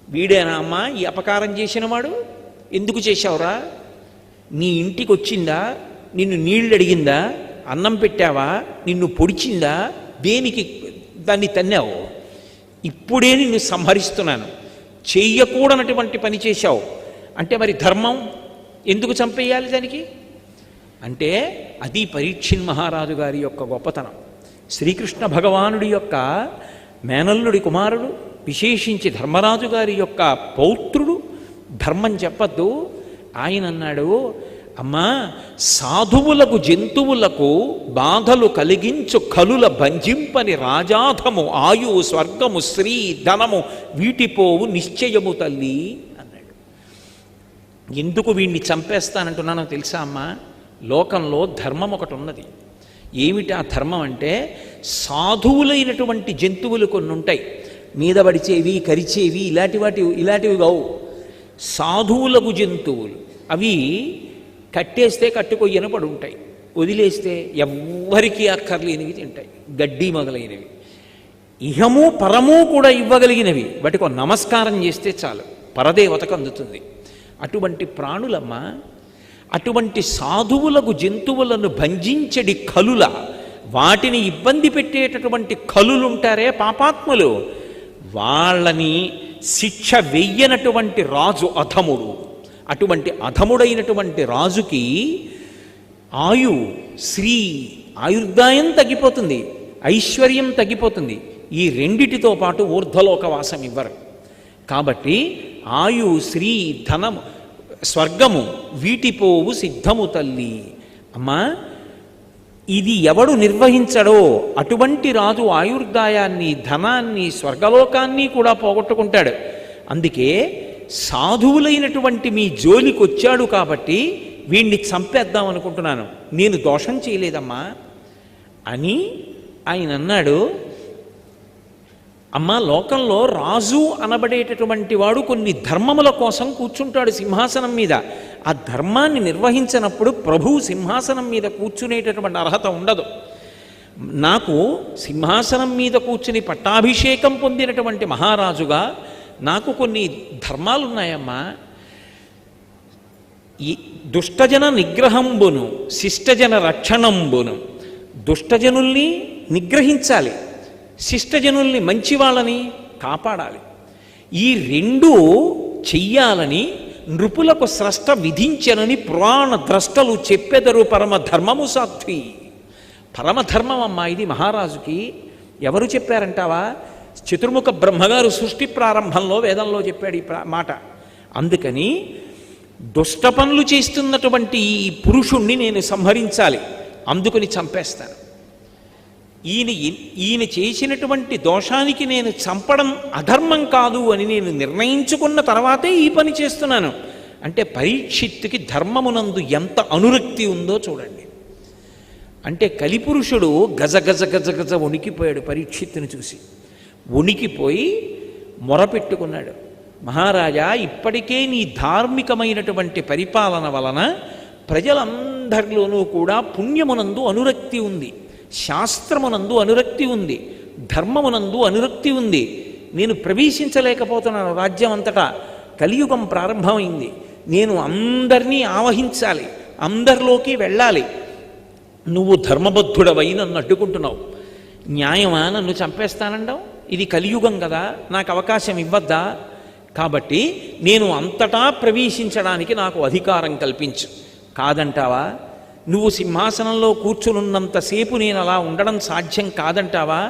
వీడేనా అమ్మా ఈ అపకారం చేసినవాడు? ఎందుకు చేశావురా? నీ ఇంటికి వచ్చిందా? నిన్ను నీళ్ళు అడిగిందా? అన్నం పెట్టావా? నిన్ను పొడిచిందా? దేనికి దాన్ని తన్నావు? ఇప్పుడే నిన్ను సంహరిస్తున్నాను, చెయ్యకూడనటువంటి పని చేశావు అంటే మరి ధర్మం ఎందుకు చంపేయాలి దానికి? అంటే అది పరీక్షిత్ మహారాజు గారి యొక్క గొప్పతనం. శ్రీకృష్ణ భగవానుడి యొక్క మేనల్లుడి కుమారుడు, విశేషించి ధర్మరాజు గారి యొక్క పౌత్రుడు. ధర్మం చెప్పద్దు. ఆయన అన్నాడు, అమ్మా సాధువులకు జంతువులకు బాధలు కలిగించు కలుల భంజింపని రాజాధము ఆయువు స్వర్గము శ్రీ ధనము వీటిపోవు నిశ్చయము తల్లి అన్నాడు. ఎందుకు వీడిని చంపేస్తానంటున్నానో తెలుసా అమ్మా? లోకంలో ధర్మం ఒకటి ఉన్నది. ఏమిటి ఆ ధర్మం అంటే, సాధువులైనటువంటి జంతువులు కొన్ని ఉంటాయి, మీద పడిచేవి కరిచేవి ఇలాంటివి కావు. సాధువులకు జంతువులు అవి కట్టేస్తే కట్టుకొయ్యన పడి ఉంటాయి, వదిలేస్తే ఎవ్వరికీ అక్కర్లేనివి తింటాయి, గడ్డి మొదలైనవి. ఇహము పరము కూడా ఇవ్వగలిగినవి, వాటికి నమస్కారం చేస్తే చాలు పరదేవతకు అందుతుంది. అటువంటి ప్రాణులమ్మ, అటువంటి సాధువులకు జంతువులను భంజించడి కలుల, వాటిని ఇబ్బంది పెట్టేటటువంటి కలులుంటారే పాపాత్ములు, వాళ్ళని శిక్ష వెయ్యనటువంటి రాజు అధముడు. అటువంటి అధముడైనటువంటి రాజుకి శ్రీ ఆయుర్దాయం తగ్గిపోతుంది, ఐశ్వర్యం తగ్గిపోతుంది. ఈ రెండిటితో పాటు ఊర్ధ్వలోకవాసం ఇవ్వరు. కాబట్టి శ్రీ ధనము స్వర్గము వీటిపోవు సిద్ధము తల్లి. అమ్మా ఇది ఎవడు నిర్వహించడో అటువంటి రాజు ఆయుర్దాయాన్ని, ధనాన్ని, స్వర్గలోకాన్ని కూడా పోగొట్టుకుంటాడు. అందుకే సాధువులైనటువంటి మీ జోలికి వచ్చాడు కాబట్టి వీణ్ణి చంపేద్దాం అనుకుంటున్నాను, నేను దోషం చేయలేదమ్మా అని ఆయన అన్నాడు. అమ్మ లోకంలో రాజు అనబడేటటువంటి వాడు కొన్ని ధర్మముల కోసం కూర్చుంటాడు సింహాసనం మీద. ఆ ధర్మాన్ని నిర్వహించినప్పుడు ప్రభువు సింహాసనం మీద కూర్చునేటటువంటి అర్హత ఉండదు. నాకు సింహాసనం మీద కూర్చుని పట్టాభిషేకం పొందినటువంటి మహారాజుగా నాకు కొన్ని ధర్మాలు ఉన్నాయమ్మా. ఈ దుష్టజన నిగ్రహంబును శిష్టజన రక్షణంబును. దుష్టజనుల్ని నిగ్రహించాలి, శిష్టజనుల్ని మంచి వాళ్ళని కాపాడాలి. ఈ రెండు చెయ్యాలని నృపులకు స్రష్ట విధించనని పురాణ ద్రష్టలు చెప్పెదరు పరమధర్మము సాధ్వి. పరమధర్మం అమ్మా ఇది మహారాజుకి. ఎవరు చెప్పారంటావా? చతుర్ముఖ బ్రహ్మగారు సృష్టి ప్రారంభంలో వేదంలో చెప్పాడు ఈ మాట. అందుకని దుష్ట పనులు చేస్తున్నటువంటి ఈ పురుషుణ్ణి నేను సంహరించాలి, అందుకని చంపేస్తాను. ఈయన చేసినటువంటి దోషానికి నేను చంపడం అధర్మం కాదు అని నేను నిర్ణయించుకున్న తర్వాతే ఈ పని చేస్తున్నాను. అంటే పరీక్షిత్తుకి ధర్మమునందు ఎంత అనురక్తి ఉందో చూడండి. అంటే కలిపురుషుడు గజ గజ గజ గజ వణికిపోయాడు పరీక్షిత్తుని చూసి. వణికిపోయి మొరపెట్టుకున్నాడు, మహారాజా ఇప్పటికే నీ ధార్మికమైనటువంటి పరిపాలన వలన ప్రజలందరిలోనూ కూడా పుణ్యమునందు అనురక్తి ఉంది, శాస్త్రమునందు అనురక్తి ఉంది, ధర్మమునందు అనురక్తి ఉంది. నేను ప్రవేశించలేకపోతున్నాను రాజ్యం అంతటా. కలియుగం ప్రారంభమైంది, నేను అందరినీ ఆవహించాలి, అందరిలోకి వెళ్ళాలి. నువ్వు ధర్మబద్ధుడవై నన్ను అడ్డుకుంటున్నావు. న్యాయమా నన్ను చంపేస్తానంటావు? ఇది కలియుగం కదా, నాకు అవకాశం ఇవ్వద్దా? కాబట్టి నేను అంతటా ప్రవేశించడానికి నాకు అధికారం కల్పించు. కాదంటావా? నువ్వు సింహాసనంలో కూర్చునున్నంతసేపు నేను అలా ఉండడం సాధ్యం కాదంటావా?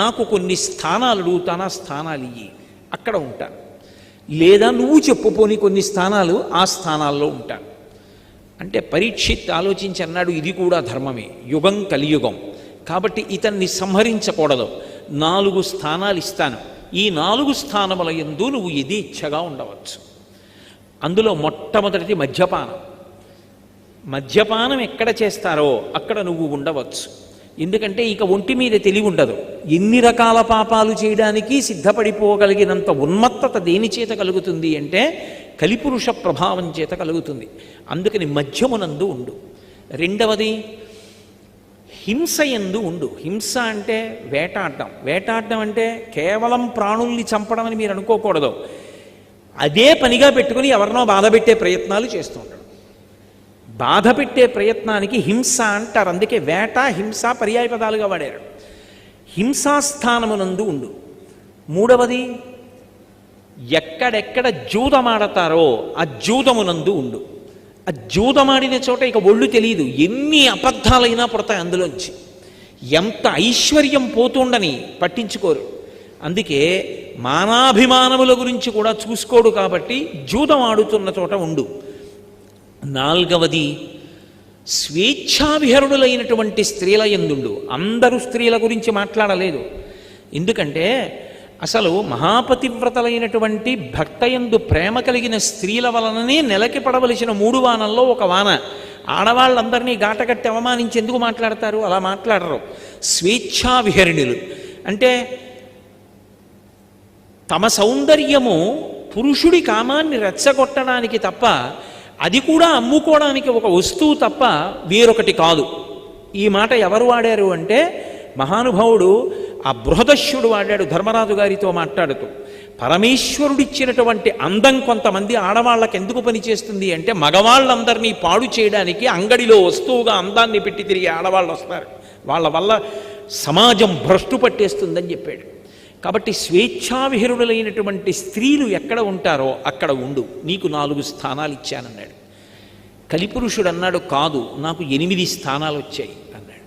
నాకు కొన్ని స్థానాలు అడుగుతాను, ఆ స్థానాలు ఇయ్యి, అక్కడ ఉంటాను. లేదా నువ్వు చెప్పుపోని కొన్ని స్థానాలు, ఆ స్థానాల్లో ఉంటాను. అంటే పరీక్షిత్ ఆలోచించి అన్నాడు, ఇది కూడా ధర్మమే, యుగం కలియుగం కాబట్టి ఇతన్ని సంహరించకూడదు. 4 స్థానాలు ఇస్తాను, ఈ 4 స్థానముల యందు నువ్వు యథేచ్ఛగా ఉండవచ్చు. అందులో మొట్టమొదటిది మద్యపానం. మద్యపానం ఎక్కడ చేస్తారో అక్కడ నువ్వు ఉండవచ్చు. ఎందుకంటే ఇక ఒంటి మీద తెలివి ఉండదు. ఎన్ని రకాల పాపాలు చేయడానికి సిద్ధపడిపోగలిగినంత ఉన్మత్తత దేని చేత కలుగుతుంది అంటే కలిపురుష ప్రభావం చేత కలుగుతుంది. అందుకని మద్యమునందు ఉండు. రెండవది హింస యందు ఉండు. హింస అంటే వేటాడడం. వేటాడడం అంటే కేవలం ప్రాణుల్ని చంపడం అని మీరు అనుకోకూడదు. అదే పనిగా పెట్టుకుని ఎవరినో బాధ పెట్టే ప్రయత్నాలు చేస్తూ ఉంటాడు. బాధ పెట్టే ప్రయత్నానికి హింస అంటారు. అందుకే వేట హింస పర్యాయ పదాలుగా వాడారు. హింసాస్థానమునందు ఉండు. మూడవది, ఎక్కడెక్కడ జూదమాడతారో ఆ జూదమునందు ఉండు. ఆ జూదమాడిన చోట ఇక ఒళ్ళు తెలియదు, ఎన్ని అబద్ధాలైనా పుడతాయి అందులోంచి. ఎంత ఐశ్వర్యం పోతుండని పట్టించుకోరు. అందుకే మానాభిమానముల గురించి కూడా చూసుకోడు. కాబట్టి జూదం ఆడుతున్న చోట ఉండు. నాలుగవది, స్వేచ్ఛావిహరుడులైనటువంటి స్త్రీల యందుండు. అందరూ స్త్రీల గురించి మాట్లాడలేదు. ఎందుకంటే అసలు మహాపతివ్రతలైనటువంటి భక్తయందు ప్రేమ కలిగిన స్త్రీల వలననే నెలకి పడవలసిన 3 వానల్లో ఒక వాన. ఆడవాళ్ళందరినీ గాటగట్టి అవమానించి ఎందుకు మాట్లాడతారు? అలా మాట్లాడరు. స్వేచ్ఛావిహరిణులు అంటే తమ సౌందర్యము పురుషుడి కామాన్ని రెచ్చగొట్టడానికి తప్ప, అది కూడా అమ్ముకోవడానికి ఒక వస్తువు తప్ప వేరొకటి కాదు. ఈ మాట ఎవరు వాడారు అంటే మహానుభావుడు ఆ బృహదశ్యుడు వాడాడు ధర్మరాజు గారితో మాట్లాడుతూ. పరమేశ్వరుడిచ్చినటువంటి అందం కొంతమంది ఆడవాళ్ళకి ఎందుకు పనిచేస్తుంది అంటే, మగవాళ్ళందరినీ పాడు చేయడానికి అంగడిలో వస్తువుగా అందాన్ని పెట్టి తిరిగి ఆడవాళ్ళు వస్తారు, వాళ్ళ వల్ల సమాజం భ్రష్టు పట్టేస్తుందని చెప్పాడు. కాబట్టి స్వేచ్ఛావిహరుడులైనటువంటి స్త్రీలు ఎక్కడ ఉంటారో అక్కడ ఉండు, నీకు 4 స్థానాలు ఇచ్చానన్నాడు. కలిపురుషుడు అన్నాడు, కాదు నాకు 8 స్థానాలు వచ్చాయి అన్నాడు.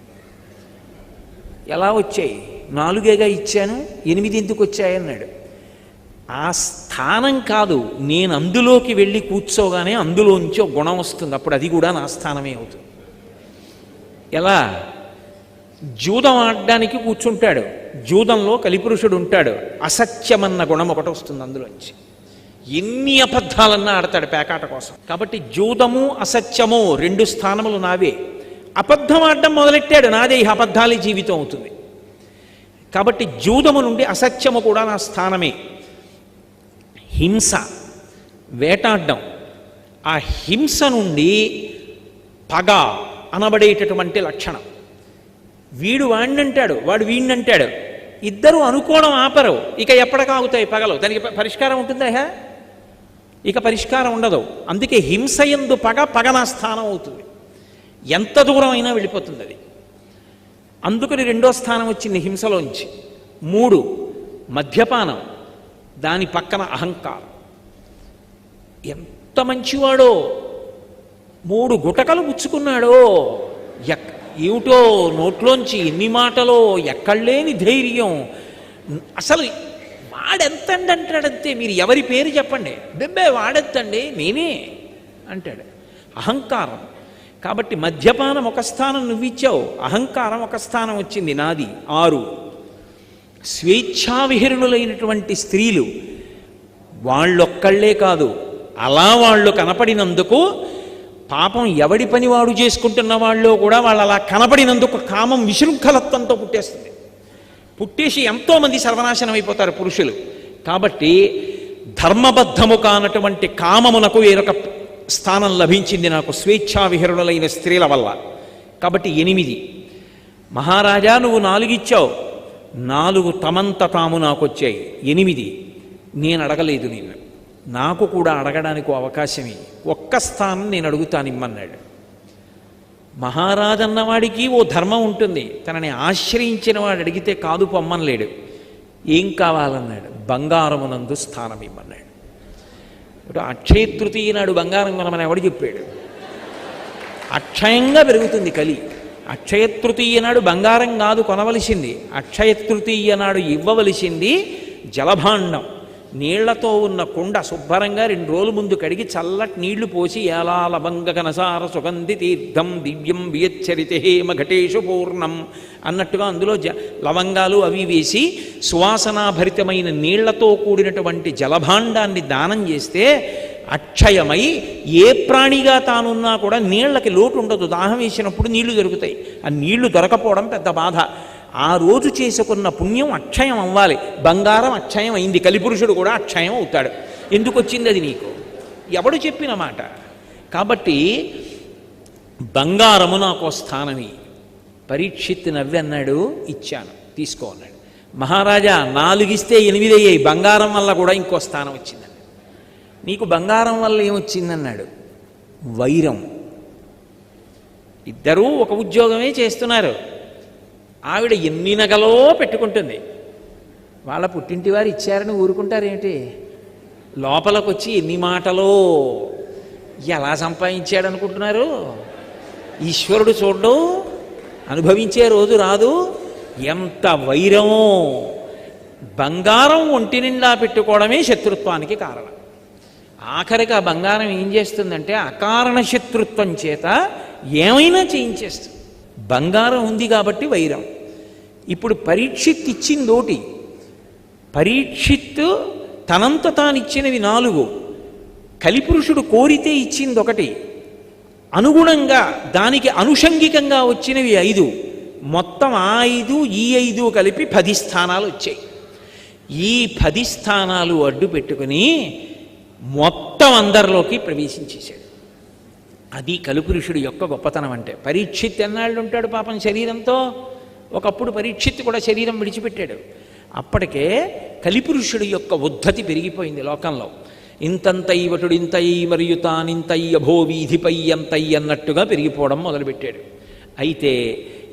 ఎలా వచ్చాయి? 4గా ఇచ్చాను, 8 ఎందుకు వచ్చాయన్నాడు. ఆ స్థానం కాదు, నేను అందులోకి వెళ్ళి కూర్చోగానే అందులోంచి ఒక గుణం వస్తుంది, అప్పుడు అది కూడా నా స్థానమే అవుతుంది. ఎలా? జూదం ఆడడానికి కూర్చుంటాడు, జూదంలో కలిపురుషుడు ఉంటాడు, అసత్యమన్న గుణం ఒకటి వస్తుంది అందులోంచి. ఎన్ని అబద్ధాలన్నా ఆడతాడు పేకాట కోసం. కాబట్టి జూదము అసత్యము 2 స్థానములు నావే. అబద్ధం ఆడడం మొదలెట్టాడు, నాదే ఈ అబద్ధాలే జీవితం అవుతుంది. కాబట్టి జూదము నుండి అసత్యము కూడా నా స్థానమే. హింస, వేటాడడం, ఆ హింస నుండి పగ అనబడేటటువంటి లక్షణం. వీడు వాణ్ణంటాడు, వాడు వీణ్ణంటాడు, ఇద్దరు అనుకోవడం ఆపరు. ఇక ఎప్పటికాగుతాయి పగలు? దానికి పరిష్కారం ఉంటుందా? ఇక పరిష్కారం ఉండదు. అందుకే హింసయందు పగ, పగ నా స్థానం అవుతుంది. ఎంత దూరం అయినా వెళ్ళిపోతుంది అది. అందుకని 2వ స్థానం వచ్చింది హింసలోంచి. 3 మద్యపానం, దాని పక్కన అహంకారం. ఎంత మంచివాడో, 3 గుటకలు పుచ్చుకున్నాడో, ఏమిటో నోట్లోంచి ఎన్ని మాటలో, ఎక్కడలేని ధైర్యం. అసలు వాడెంతండి అంటాడంతే. మీరు ఎవరి పేరు చెప్పండి, బెబ్బే వాడెత్తండి నేనే అంటాడు. అహంకారం. కాబట్టి మద్యపానం ఒక స్థానం నువ్విచ్చావు, అహంకారం ఒక స్థానం వచ్చింది, నాది 6. స్వేచ్ఛావిహరుణులైనటువంటి స్త్రీలు, వాళ్ళొక్కళ్లే కాదు, అలా వాళ్ళు కనపడినందుకు పాపం ఎవడి పని వాడు చేసుకుంటున్న వాళ్ళు కూడా వాళ్ళు అలా కనపడినందుకు కామం విశృంఖలత్వంతో పుట్టేస్తుంది. పుట్టేసి ఎంతోమంది సర్వనాశనం అయిపోతారు పురుషులు. కాబట్టి ధర్మబద్ధము కానటువంటి కామమునకు వేరొక స్థానం లభించింది నాకు స్వేచ్ఛావిహరుణులైన స్త్రీల వల్ల. కాబట్టి 8. మహారాజా నువ్వు 4 ఇచ్చావు, 4 తమంత తాము నాకు వచ్చాయి. 8 నేను అడగలేదు, నిన్ను నాకు కూడా అడగడానికి అవకాశమే. ఒక్క స్థానం నేను అడుగుతాను ఇమ్మన్నాడు. మహారాజన్నవాడికి ఓ ధర్మం ఉంటుంది. తనని ఆశ్రయించిన వాడు అడిగితే కాదు పొమ్మనలేడు. ఏం కావాలన్నాడు? బంగారమునందు స్థానం ఇమ్మన్నాడు. ఇప్పుడు అక్షయ తృతీయ నాడు బంగారం కొనమని ఎవడు చెప్పాడు? అక్షయంగా పెరుగుతుంది కలి. అక్షయ తృతీయ నాడు బంగారం కాదు కొనవలసింది, అక్షయ తృతీయ నాడు ఇవ్వవలసింది జలభాండం. నీళ్లతో ఉన్న కుండ శుభ్రంగా 2 రోజుల ముందు కడిగి చల్లటి నీళ్లు పోసి ఏలా లవంగ కనసార సుగంధి తీర్థం దివ్యం వియచ్చరితే మఘటేషు పూర్ణం అన్నట్టుగా అందులో లవంగాలు అవి వేసి సువాసనాభరితమైన నీళ్లతో కూడినటువంటి జలభాండాన్ని దానం చేస్తే అక్షయమై ఏ ప్రాణిగా తానున్నా కూడా నీళ్లకి లోటు ఉండదు. దాహం వేసినప్పుడు నీళ్లు దొరుకుతాయి. ఆ నీళ్లు దొరకపోవడం పెద్ద బాధ. ఆ రోజు చేసుకున్న పుణ్యం అక్షయం అవ్వాలి. బంగారం అక్షయం అయింది, కలిపురుషుడు కూడా అక్షయం అవుతాడు. ఎందుకు వచ్చింది అది నీకు? ఎవడు చెప్పిన మాట? కాబట్టి బంగారము నాకు స్థానమే. పరీక్షిత్ నవ్వి అన్నాడు, ఇచ్చాను, తీసుకో అన్నాడు. మహారాజా 4 ఇస్తే 8 అయ్యాయి, బంగారం వల్ల కూడా ఇంకో స్థానం వచ్చిందండి. నీకు బంగారం వల్ల ఏమొచ్చిందన్నాడు. వైరం. ఇద్దరూ ఒక ఉద్యోగమే చేస్తున్నారు. ఆవిడ ఎన్ని నగలో పెట్టుకుంటుంది. వాళ్ళ పుట్టింటి వారు ఇచ్చారని ఊరుకుంటారేమిటి? లోపలికి వచ్చి ఎన్ని మాటలో ఎలా సంపాదించాడు అనుకుంటున్నారు? ఈశ్వరుడు చూడడం, అనుభవించే రోజు రాదు. ఎంత వైరమో! బంగారం ఒంటి నిండా పెట్టుకోవడమే శత్రుత్వానికి కారణం. ఆఖరికి ఆ బంగారం ఏం చేస్తుందంటే అకారణ శత్రుత్వం చేత ఏమైనా చేయించేస్తుంది. బంగారం ఉంది కాబట్టి వైరం. ఇప్పుడు పరీక్షిత్ ఇచ్చిందోటి, పరీక్షిత్తు తనంత తానిచ్చినవి 4, కలిపురుషుడు కోరితే ఇచ్చింది 1, అనుగుణంగా దానికి అనుషంగికంగా వచ్చినవి 5. మొత్తం ఆ 5 ఈ 5 కలిపి 10 స్థానాలు వచ్చాయి. ఈ 10 స్థానాలు అడ్డు పెట్టుకుని మొత్తం అందరిలోకి ప్రవేశించేశాడు. అది కలిపురుషుడు యొక్క గొప్పతనం అంటే. పరీక్షిత్ ఎన్నాళ్ళు ఉంటాడు పాపం శరీరంతో? ఒకప్పుడు పరీక్షిత్ కూడా శరీరం విడిచిపెట్టాడు. అప్పటికే కలిపురుషుడి యొక్క ఉద్ధతి పెరిగిపోయింది లోకంలో. ఇంతంతైవటుడు ఇంతై మరియు తానింతై అభో వీధిపై ఎంతై అన్నట్టుగా పెరిగిపోవడం మొదలుపెట్టాడు. అయితే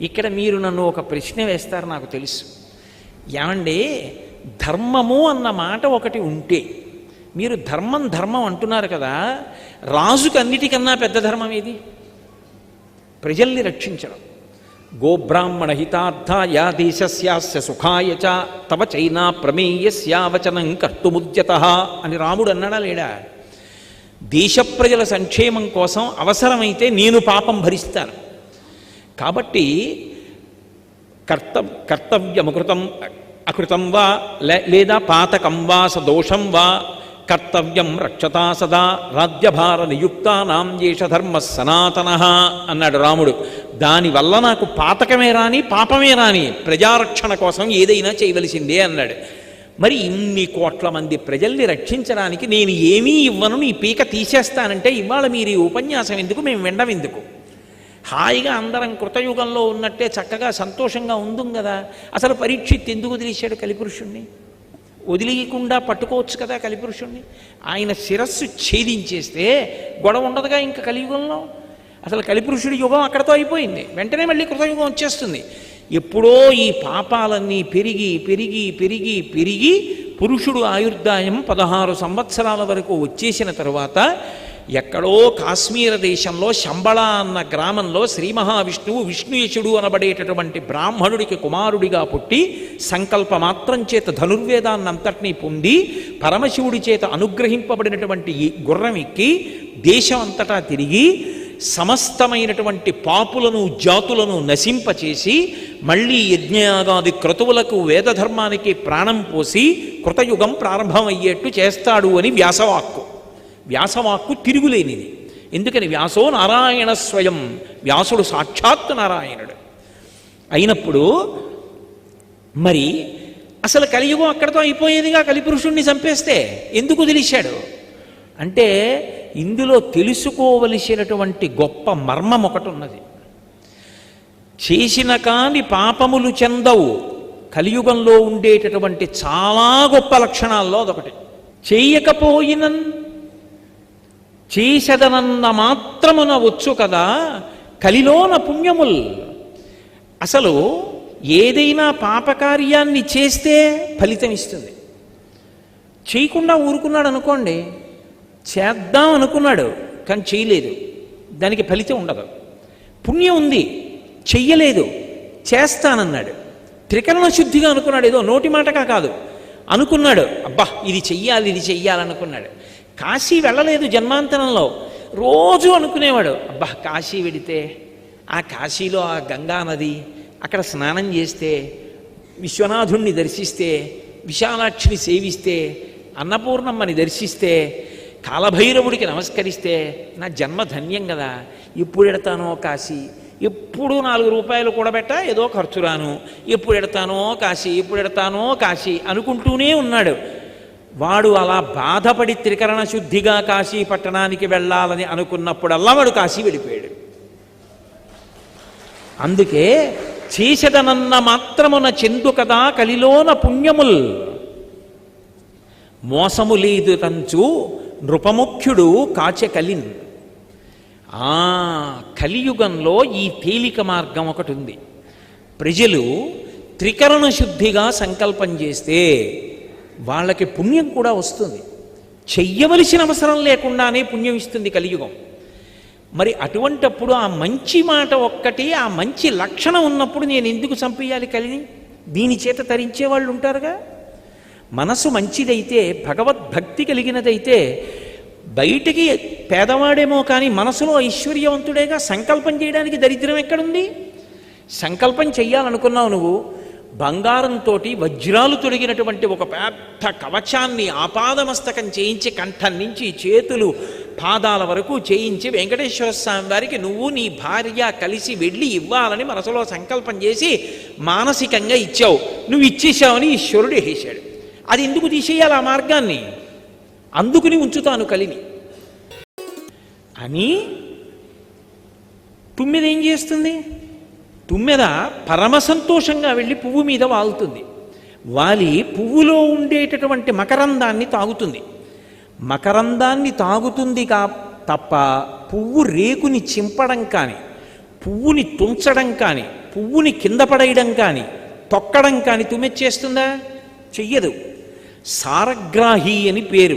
ఇక్కడ మీరు నన్ను ఒక ప్రశ్న వేస్తారు నాకు తెలుసు. ఏమండి, ధర్మము అన్న మాట ఒకటి ఉంటే, మీరు ధర్మం ధర్మం అంటున్నారు కదా, రాజుకు అన్నిటికన్నా పెద్ద ధర్మం ఏది? ప్రజల్ని రక్షించడం. గోబ్రాహ్మణ హితార్థాయ దేశస్యాస్య సుఖాయ చ తవ చైనా ప్రమేయస్య వచనం కర్తుముద్యతః అని రాముడు అన్నాడా లేడా? దేశ ప్రజల సంక్షేమం కోసం అవసరమైతే నేను పాపం భరిస్తాను. కాబట్టి కర్తవ్యమకృతం అకృతం వా లేదా పాతకం వా సదోషం వా కర్తవ్యం రక్షతా సదా రాజ్యభార నియుక్తానాం ఏష ధర్మ సనాతనః అన్నాడు రాముడు. దానివల్ల నాకు పాతకమే రాని పాపమే రాని ప్రజారక్షణ కోసం ఏదైనా చేయవలసిందే అన్నాడు. మరి ఇన్ని కోట్ల మంది ప్రజల్ని రక్షించడానికి నేను ఏమీ ఇవ్వను, నీ పీక తీసేస్తానంటే ఇవాళ మీరు ఈ ఉపన్యాసం ఎందుకు, మేము వినడం ఎందుకు? హాయిగా అందరం కృతయుగంలో ఉన్నట్టే చక్కగా సంతోషంగా ఉందుం కదా. అసలు పరీక్షిత్ ఎందుకు వదిలేశాడు కలిపురుషుణ్ణి? వదిలేయకుండా పట్టుకోవచ్చు కదా కలిపురుషుణ్ణి. ఆయన శిరస్సు ఛేదించేస్తే గొడవ ఉండదుగా ఇంకా కలియుగంలో. అసలు కలిపురుషుడి యుగం అక్కడతో అయిపోయింది. వెంటనే మళ్ళీ కృతయుగం వచ్చేస్తుంది. ఎప్పుడో ఈ పాపాలన్నీ పెరిగి పెరిగి పెరిగి పెరిగి పురుషుడు ఆయుర్దాయం 16 సంవత్సరాల వరకు వచ్చేసిన తరువాత ఎక్కడో కాశ్మీర దేశంలో శంబళ అన్న గ్రామంలో శ్రీ మహావిష్ణువు విష్ణుయశుడు అనబడేటటువంటి బ్రాహ్మణుడికి కుమారుడిగా పుట్టి సంకల్పమాత్రం చేత ధనుర్వేదాన్నంతటినీ పొంది పరమశివుడి చేత అనుగ్రహింపబడినటువంటి ఈ గుర్రం ఎక్కి దేశం అంతటా తిరిగి సమస్తమైనటువంటి పాపులను జాతులను నశింపచేసి మళ్ళీ యజ్ఞయాగాది క్రతువులకు వేదధర్మానికి ప్రాణం పోసి కృతయుగం ప్రారంభమయ్యేట్టు చేస్తాడు అని వ్యాసవాక్కు. వ్యాసవాక్కు తిరుగులేనిది. ఎందుకని? వ్యాసో నారాయణ స్వయం, వ్యాసుడు సాక్షాత్తు నారాయణుడు అయినప్పుడు మరి అసలు కలియుగం అక్కడితో అయిపోయేదిగా. కలిపురుషుణ్ణి చంపేస్తే ఎందుకు వదిలేశాడు అంటే ఇందులో తెలుసుకోవలసినటువంటి గొప్ప మర్మం ఒకటి ఉన్నది. చేసిన కాని పాపములు చెందవు కలియుగంలో ఉండేటటువంటి చాలా గొప్ప లక్షణాల్లో అదొకటి. చేయకపోయిన చేసదనన్న మాత్రమున వచ్చు కదా కలిలోన పుణ్యముల్. అసలు ఏదైనా పాపకార్యాన్ని చేస్తే ఫలితం ఇస్తుంది. చేయకుండా ఊరుకున్నాడు అనుకోండి, చేద్దాం అనుకున్నాడు కానీ చేయలేదు, దానికి ఫలితం ఉండదు. పుణ్యం ఉంది, చెయ్యలేదు, చేస్తానన్నాడు, త్రికరణ శుద్ధిగా అనుకున్నాడు, ఏదో నోటి మాటగా కాదు అనుకున్నాడు, అబ్బా ఇది చెయ్యాలి ఇది చెయ్యాలనుకున్నాడు. కాశీ వెళ్ళలేదు జన్మాంతరంలో, రోజు అనుకునేవాడు, అబ్బా కాశీ వెడితే ఆ కాశీలో ఆ గంగా నది, అక్కడ స్నానం చేస్తే, విశ్వనాథుణ్ణి దర్శిస్తే, విశాలాక్షిని సేవిస్తే, అన్నపూర్ణమ్మని దర్శిస్తే, కాలభైరవుడికి నమస్కరిస్తే నా జన్మ ధన్యం కదా. ఎప్పుడు ఎడతానో కాశీ, ఎప్పుడు 4 రూపాయలు కూడబెట్ట ఏదో ఖర్చు రాను, ఎప్పుడు ఎడతానో కాశీ, ఎప్పుడు ఎడతానో కాశీ అనుకుంటూనే ఉన్నాడు. వాడు అలా బాధపడి త్రికరణ శుద్ధిగా కాశీ పట్టణానికి వెళ్ళాలని అనుకున్నప్పుడల్లా వాడు కాశీ వెళ్ళిపోయాడు. అందుకే చేసదనన్న మాత్రమున చెందు కదా కలిలోన పుణ్యముల్. మోసము లేదు తంచు నృపముఖ్యుడు కాచెకలిన్. కలియుగంలో ఈ తేలిక మార్గం ఒకటి ఉంది. ప్రజలు త్రికరణ శుద్ధిగా సంకల్పం చేస్తే వాళ్ళకి పుణ్యం కూడా వస్తుంది. చెయ్యవలసిన అవసరం లేకుండానే పుణ్యం ఇస్తుంది కలియుగం. మరి అటువంటప్పుడు ఆ మంచి మాట ఒక్కటి, ఆ మంచి లక్షణం ఉన్నప్పుడు నేను ఎందుకు చంపేయాలి కలిని? దీని చేత తరించే వాళ్ళు ఉంటారుగా. మనసు మంచిదైతే, భగవద్భక్తి కలిగినదైతే, బయటికి పేదవాడేమో కానీ మనసులో ఐశ్వర్యవంతుడేగా. సంకల్పం చేయడానికి దరిద్రం ఎక్కడుంది? సంకల్పం చెయ్యాలనుకున్నావు నువ్వు, బంగారంతో వజ్రాలు తొడిగినటువంటి ఒక పెద్ద కవచాన్ని ఆపాదమస్తకం చేయించి, కంఠం నుంచి చేతులు పాదాల వరకు చేయించి వెంకటేశ్వర స్వామి వారికి నువ్వు నీ భార్య కలిసి వెళ్ళి ఇవ్వాలని మనసులో సంకల్పం చేసి మానసికంగా ఇచ్చావు. నువ్వు ఇచ్చేసావని ఈశ్వరుడు వేసాడు. అది ఎందుకు తీసేయాలి ఆ మార్గాన్ని? అందుకుని ఉంచుతాను కలిని అని. తుమ్మెద ఏం చేస్తుంది? తుమ్మెద పరమ సంతోషంగా వెళ్ళి పువ్వు మీద వాలుతుంది. వాలి పువ్వులో ఉండేటటువంటి మకరందాన్ని తాగుతుంది. మకరందాన్ని తాగుతుంది తప్ప పువ్వు రేకుని చింపడం కానీ, పువ్వుని తుంచడం కానీ, పువ్వుని కింద పడేయడం కానీ, తొక్కడం కానీ తుమ్మెచ్చేస్తుందా? చెయ్యదు. సారగ్రాహి అని పేరు.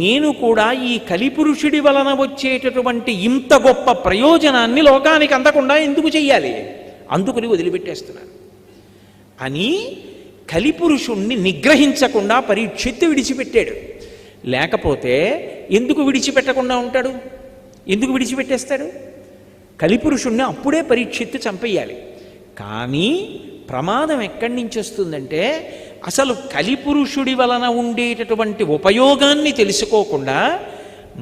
నేను కూడా ఈ కలిపురుషుడి వలన వచ్చేటటువంటి ఇంత గొప్ప ప్రయోజనాన్ని లోకానికి అందకుండా ఎందుకు చెయ్యాలి? అందుకుని వదిలిపెట్టేస్తున్నాను అని కలిపురుషుణ్ణి నిగ్రహించకుండా పరీక్షిత్తు విడిచిపెట్టాడు. లేకపోతే ఎందుకు విడిచిపెట్టకుండా ఉంటాడు? ఎందుకు విడిచిపెట్టేస్తాడు? కలిపురుషుణ్ణి అప్పుడే పరీక్షిత్తు చంపేయాలి. కానీ ప్రమాదం ఎక్కడి నుంచి వస్తుందంటే, అసలు కలిపురుషుడి వలన ఉండేటటువంటి ఉపయోగాన్ని తెలుసుకోకుండా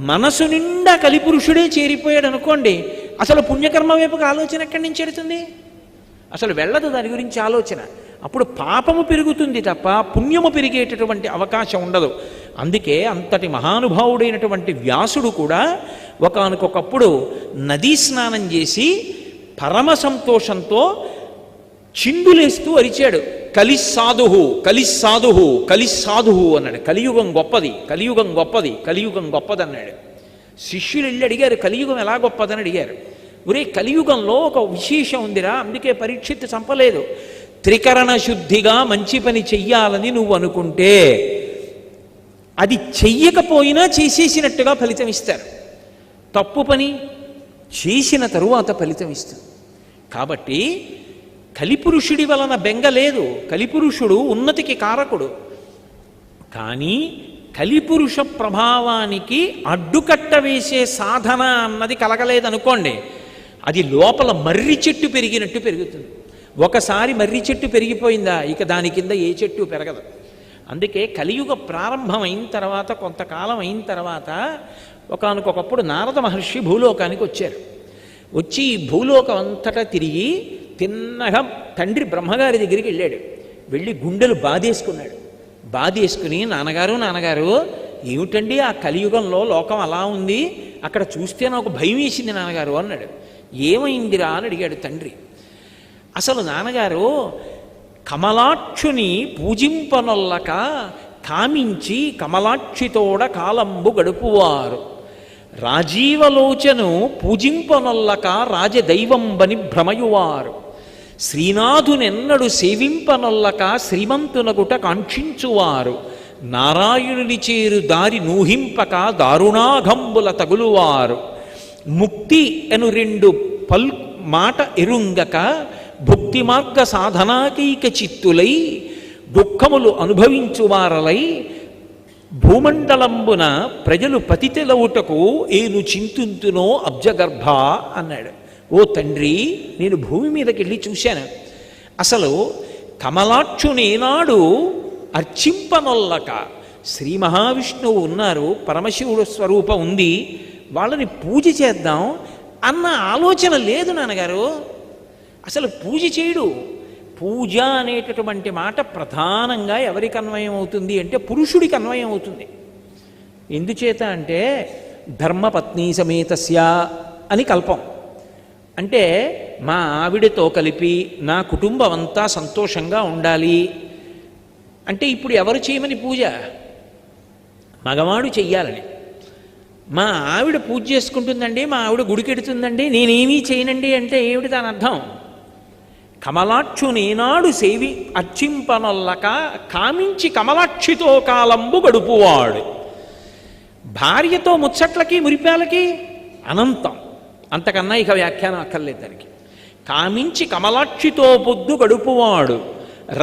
మనసు నిండా కలిపురుషుడే చేరిపోయాడు అనుకోండి, అసలు పుణ్యకర్మ వైపుకి ఆలోచన ఎక్కడి నుంచి ఎడుతుంది? అసలు వెళ్ళదు దాని గురించి ఆలోచన. అప్పుడు పాపము పెరుగుతుంది తప్ప పుణ్యము పెరిగేటటువంటి అవకాశం ఉండదు. అందుకే అంతటి మహానుభావుడైనటువంటి వ్యాసుడు కూడా ఒకానొకప్పుడు నదీ స్నానం చేసి పరమ సంతోషంతో చిందులేస్తూ అరిచాడు, కలిస్సాధుహు కలిస్సాధుహు కలిస్సాధుహు అన్నాడు. కలియుగం గొప్పది, కలియుగం గొప్పది, కలియుగం గొప్పది అన్నాడు. శిష్యులు వెళ్ళి అడిగారు, కలియుగం ఎలా గొప్పదని అడిగారు. ఒరే, కలియుగంలో ఒక విశేషం ఉందిరా, అందుకే పరీక్షిత్తు చంపలేదు. త్రికరణ శుద్ధిగా మంచి పని చెయ్యాలని నువ్వు అనుకుంటే అది చెయ్యకపోయినా చేసేసినట్టుగా ఫలితం ఇస్తారు. తప్పు పని చేసిన తరువాత ఫలితం ఇస్తుంది. కాబట్టి కలిపురుషుడి వలన బెంగ లేదు. కలిపురుషుడు ఉన్నతికి కారకుడు. కానీ కలిపురుష ప్రభావానికి అడ్డుకట్ట వేసే సాధన అన్నది కలగలేదనుకోండి, అది లోపల మర్రి చెట్టు పెరిగినట్టు పెరుగుతుంది. ఒకసారి మర్రి చెట్టు పెరిగిపోయిందా ఇక దాని కింద ఏ చెట్టు పెరగదు. అందుకే కలియుగ ప్రారంభమైన తర్వాత, కొంతకాలం అయిన తర్వాత ఒకానొకప్పుడు నారద మహర్షి భూలోకానికి వచ్చారు. వచ్చి భూలోకం అంతటా తిరిగి తిన్నగా తండ్రి బ్రహ్మగారి దగ్గరికి వెళ్ళాడు. వెళ్ళి గుండెలు బాధేసుకున్నాడు. బాధేసుకుని, నాన్నగారు ఏమిటండి ఆ కలియుగంలో లోకం అలా ఉంది, అక్కడ చూస్తే నాకు భయం వేసింది నాన్నగారు అన్నాడు. ఏమైందిరా అని అడిగాడు తండ్రి. అసలు నాన్నగారు కమలాక్షుని పూజింపనొల్లక కామించి కమలాక్షితోడ కాలంబు గడుపువారు, రాజీవలోచను పూజింపనొల్లక రాజదైవంబని భ్రమయువారు, శ్రీనాథునెన్నడు సేవింపనొల్లక శ్రీమంతునగుట కాంక్షించువారు, నారాయణుని చేరు దారి నూహింపక దారుణాఘంబుల తగులువారు, ముక్తి అను రెండు మాట ఎరుంగక భుక్తి మార్గ సాధనాకైక చిత్తులై దుఃఖములు అనుభవించువారలై భూమండలంబున ప్రజలు పతితెలవుటకు ఏను చింతుంతునో అబ్జగర్భ అన్నాడు. ఓ తండ్రి, నేను భూమి మీదకి వెళ్ళి చూశాను. అసలు కమలాక్షునేనాడు అర్చింపనొల్లక, శ్రీ మహావిష్ణువు ఉన్నారు, పరమశివుడు స్వరూపం ఉంది, వాళ్ళని పూజ చేద్దాం అన్న ఆలోచన లేదు నాన్నగారు. అసలు పూజ చేయడు. పూజ అనేటటువంటి మాట ప్రధానంగా ఎవరికి అన్వయం అవుతుంది అంటే పురుషుడికి అన్వయం అవుతుంది. ఎందుచేత అంటే ధర్మపత్ని సమేతస్య అని కల్పం. అంటే మా ఆవిడతో కలిపి నా కుటుంబం అంతా సంతోషంగా ఉండాలి అంటే ఇప్పుడు ఎవరు చేయమని పూజ? మగవాడు చెయ్యాలని. మా ఆవిడ పూజ చేసుకుంటుందండి, మా ఆవిడ గుడికెడుతుందండి, నేనేమీ చేయనండి అంటే ఏమిటి దాని అర్థం? కమలాక్షునేనాడు సేవి అర్చింపనొల్లక కామించి కమలాక్షితో కాలంబు గడుపువాడు. భార్యతో ముచ్చట్లకి మురిపాలకి అనంతం, అంతకన్నా ఇక వ్యాఖ్యానం అక్కర్లేదు దానికి. కామించి కమలాక్షితో పొద్దు గడుపువాడు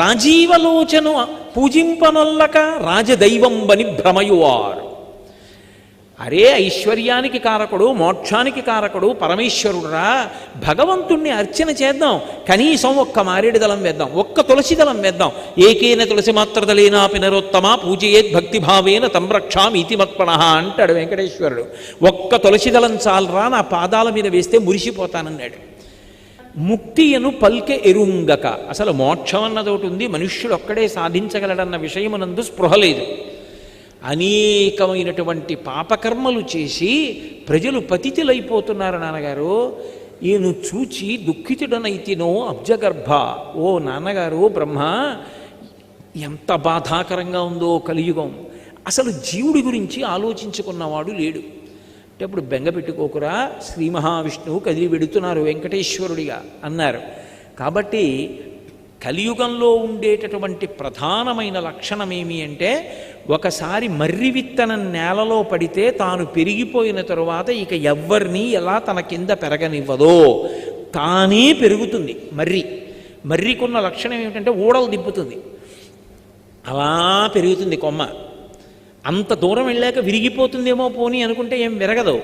రాజీవలోచను పూజింపనొల్లక రాజదైవంబని భ్రమయువారు. అరే ఐశ్వర్యానికి కారకుడు, మోక్షానికి కారకుడు పరమేశ్వరుడురా, భగవంతుణ్ణి అర్చన చేద్దాం, కనీసం ఒక్క మారేడు దళం వేద్దాం, ఒక్క తులసి దళం వేద్దాం. ఏకేన తులసి మాత్రదలేనా పినరోత్తమ పూజయేద్ భక్తిభావేన తంరక్షాం ఇతి మత్పణః అంటాడు వెంకటేశ్వరుడు. ఒక్క తులసి దళం చాలరా, నా పాదాల మీద వేస్తే మురిసిపోతానన్నాడు. ముక్తియను పల్కె ఎరుంగక, అసలు మోక్షం అన్నది ఒకటి ఉంది, మనుష్యుడు ఒక్కడే సాధించగలడన్న విషయమునందు స్పృహ లేదు. అనేకమైనటువంటి పాపకర్మలు చేసి ప్రజలు పతితులైపోతున్నారు నాన్నగారు. ఈయను చూచి దుఃఖితుడనైతినో అబ్జగర్భ. ఓ నాన్నగారు బ్రహ్మ, ఎంత బాధాకరంగా ఉందో కలియుగం. అసలు జీవుడి గురించి ఆలోచించుకున్నవాడు లేడు. అంటే అప్పుడు బెంగ పెట్టుకోకురా, శ్రీ మహావిష్ణువు కదిలి వెడుతున్నారు వెంకటేశ్వరుడిగా అన్నారు. కాబట్టి కలియుగంలో ఉండేటటువంటి ప్రధానమైన లక్షణం ఏమి అంటే, ఒకసారి మర్రి విత్తనం నేలలో పడితే తాను పెరిగిపోయిన తరువాత ఇక ఎవ్వరినీ ఎలా తన కింద పెరగనివ్వదో, తానే పెరుగుతుంది. మర్రికున్న లక్షణం ఏమిటంటే ఊడలు దింపుతుంది, అలా పెరుగుతుంది కొమ్మ. అంత దూరం వెళ్ళాక విరిగిపోతుందేమో పోనీ అనుకుంటే ఏం విరగదు,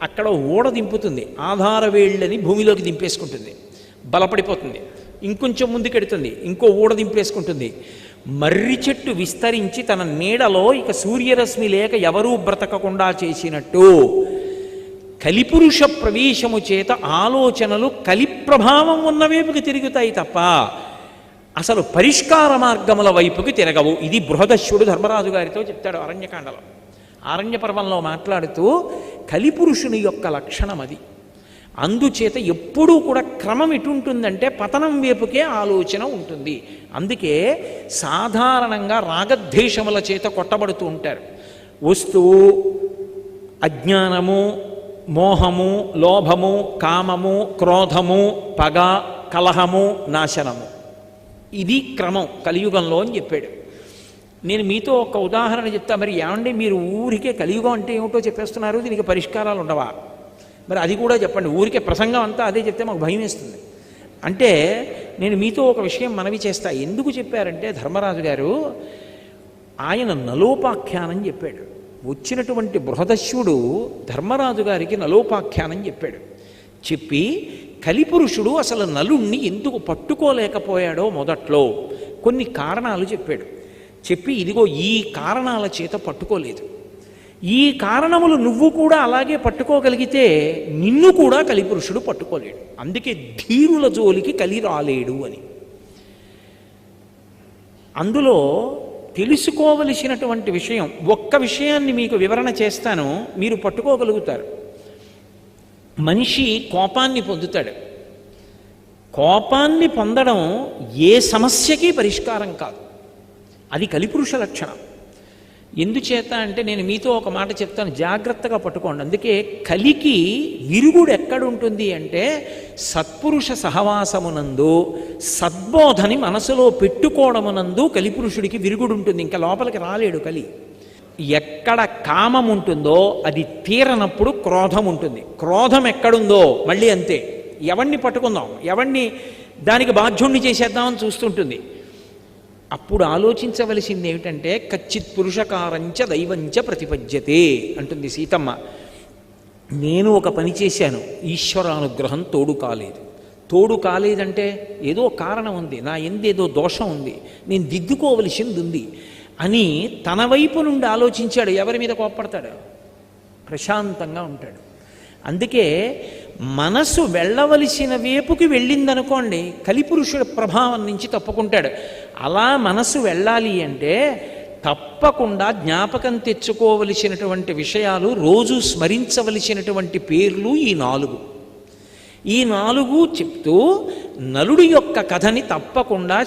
అక్కడ ఊడ దింపుతుంది. ఆధార వేళ్ళని భూమిలోకి దింపేసుకుంటుంది, బలపడిపోతుంది. ఇంకొంచెం ముందుకెడుతుంది, ఇంకో ఊడ దింపేసుకుంటుంది. మర్రి చెట్టు విస్తరించి తన నీడలో ఇక సూర్యరశ్మి లేక ఎవరూ బ్రతకకుండా చేసినట్టు కలిపురుష ప్రవేశము చేత ఆలోచనలు కలి ప్రభావం ఉన్న వైపుకి తిరుగుతాయి తప్ప అసలు పరిష్కార మార్గముల వైపుకి తిరగవు. ఇది బృహదశ్వుడు ధర్మరాజు గారితో చెప్తాడు అరణ్యకాండలో. ఆరణ్య పర్వంలో మాట్లాడుతూ కలిపురుషుని యొక్క లక్షణం అది. అందుచేత ఎప్పుడూ కూడా క్రమం ఎటుంటుందంటే పతనం వైపుకే ఆలోచన ఉంటుంది. అందుకే సాధారణంగా రాగద్వేషముల చేత కొట్టబడుతూ ఉంటారు. వస్తువు అజ్ఞానము, మోహము, లోభము, కామము, క్రోధము, పగ, కలహము, నాశనము. ఇది క్రమం కలియుగంలో అని చెప్పాడు. నేను మీతో ఒక ఉదాహరణ చెప్తా. మరి ఏమండి మీరు ఊరికే కలియుగం అంటే ఏమిటో చెప్పేస్తున్నారు, దీనికి పరిష్కారాలు ఉండవా? మరి అది కూడా చెప్పండి. ఊరికే ప్రసంగం అంతా అదే చెప్తే మాకు భయం వేస్తుంది. అంటే నేను మీతో ఒక విషయం మనవి చేస్తా. ఎందుకు చెప్పారంటే ధర్మరాజు గారు ఆయన నలోపాఖ్యానం చెప్పాడు. వచ్చినటువంటి బృహదశ్వుడు ధర్మరాజు గారికి నలోపాఖ్యానం చెప్పాడు. చెప్పి కలిపురుషుడు అసలు నలుణ్ణి ఎందుకు పట్టుకోలేకపోయాడో మొదట్లో కొన్ని కారణాలు చెప్పాడు. చెప్పి ఇదిగో ఈ కారణాల చేత పట్టుకోలేదు, ఈ కారణములు నువ్వు కూడా అలాగే పట్టుకోగలిగితే నిన్ను కూడా కలిపురుషుడు పట్టుకోలేడు. అందుకే ధీరుల జోలికి కలి రాలేడు అని. అందులో తెలుసుకోవలసినటువంటి విషయం, ఒక్క విషయాన్ని మీకు వివరణ చేస్తాను, మీరు పట్టుకోగలుగుతారు. మనిషి కోపాన్ని పొందుతాడు. కోపాన్ని పొందడం ఏ సమస్యకి పరిష్కారం కాదు. అది కలిపురుష లక్షణం. ఎందుచేత అంటే నేను మీతో ఒక మాట చెప్తాను, జాగ్రత్తగా పట్టుకోండి. అందుకే కలికి విరుగుడు ఎక్కడుంటుంది అంటే సత్పురుష సహవాసమునందు, సద్బోధని మనసులో పెట్టుకోవడమునందు కలిపురుషుడికి విరుగుడు ఉంటుంది. ఇంకా లోపలికి రాలేడు కలి. ఎక్కడ కామం ఉంటుందో అది తీరనప్పుడు క్రోధం ఉంటుంది. క్రోధం ఎక్కడుందో మళ్ళీ అంతే, ఎవణ్ణి పట్టుకుందాం, ఎవణ్ణి దానికి బాధ్యుణ్ణి చేసేద్దామని చూస్తుంటుంది. అప్పుడు ఆలోచించవలసింది ఏమిటంటే కచ్చిత్ పురుషకారంచ దైవంచ ప్రతిపద్యతే అంటుంది సీతమ్మ. నేను ఒక పని చేశాను, ఈశ్వరానుగ్రహం తోడు కాలేదు. తోడు కాలేదంటే ఏదో కారణం ఉంది, నా ఎందేదో దోషం ఉంది, నేను దిద్దుకోవలసింది ఉంది అని తన వైపు నుండి ఆలోచించాడు. ఎవరి మీద కోప్పడతాడు? ప్రశాంతంగా ఉంటాడు. అందుకే మనసు వెళ్ళవలసిన వైపుకి వెళ్ళిందనుకోండి, కలిపురుషుడి ప్రభావం నుంచి తప్పుకుంటాడు. అలా మనసు వెళ్ళాలి అంటే తప్పకుండా జ్ఞాపకం తెచ్చుకోవలసినటువంటి విషయాలు, రోజు స్మరించవలసినటువంటి పేర్లు ఈ నాలుగు చెప్తూ నలుడి యొక్క కథని తప్పకుండా